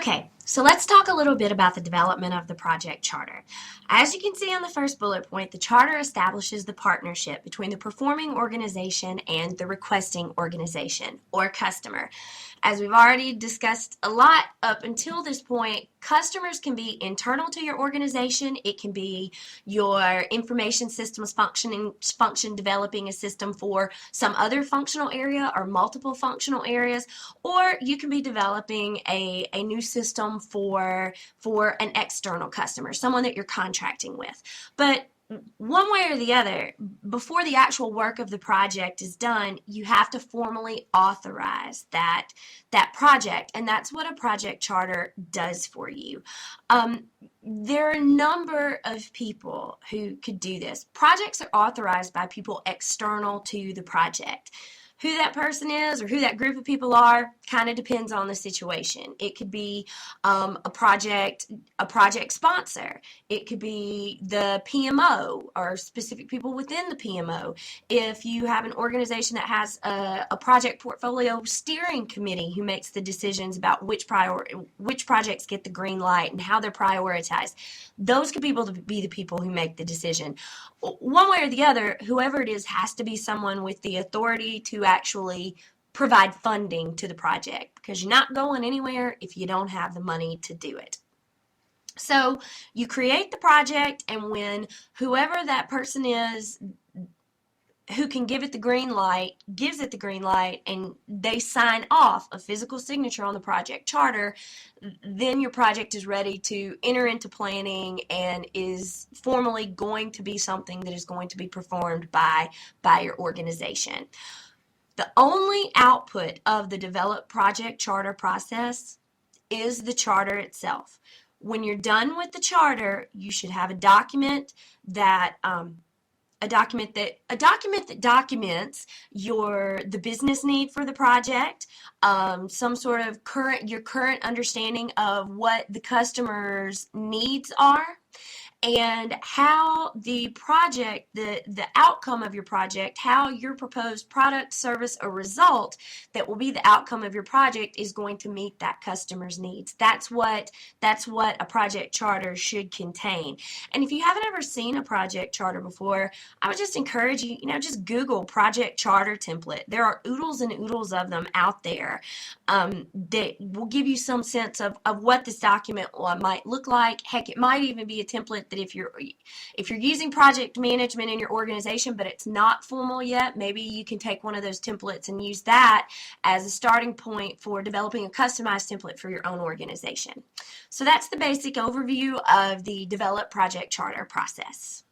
Okay, so let's talk a little bit about the development of the project charter. As you can see on the first bullet point, the charter establishes the partnership between the performing organization and the requesting organization or customer. As we've already discussed a lot up until this point, customers can be internal to your organization. It can be your information systems function developing a system for some other functional area or multiple functional areas, or you can be developing a new system for an external customer, someone that you're contracting with. But one way or the other, before the actual work of the project is done, you have to formally authorize that project, and that's what a project charter does for you. There are a number of people who could do this. Projects are authorized by people external to the project. Who that person is or who that group of people are kind of depends on the situation. It could be a project sponsor. It could be the PMO or specific people within the PMO. If you have an organization that has a project portfolio steering committee who makes the decisions about which projects get the green light and how they're prioritized, those could be the people who make the decision. One way or the other, whoever it is has to be someone with the authority to actually provide funding to the project, because you're not going anywhere if you don't have the money to do it. So you create the project, and when whoever that person is who can give it the green light gives it the green light and they sign off a physical signature on the project charter, then your project is ready to enter into planning and is formally going to be something that is going to be performed by your organization. The only output of the developed project charter process is the charter itself. When you're done with the charter, you should have a document that documents the business need for the project, some sort of your current understanding of what the customer's needs are, and how the project, the outcome of your project, how your proposed product, service, or result that will be the outcome of your project is going to meet that customer's needs. That's what a project charter should contain. And if you haven't ever seen a project charter before, I would just encourage you, just Google project charter template. There are oodles and oodles of them out there that will give you some sense of what this document might look like. Heck, it might even be a template that if you're using project management in your organization but it's not formal yet, maybe you can take one of those templates and use that as a starting point for developing a customized template for your own organization. So that's the basic overview of the develop project charter process.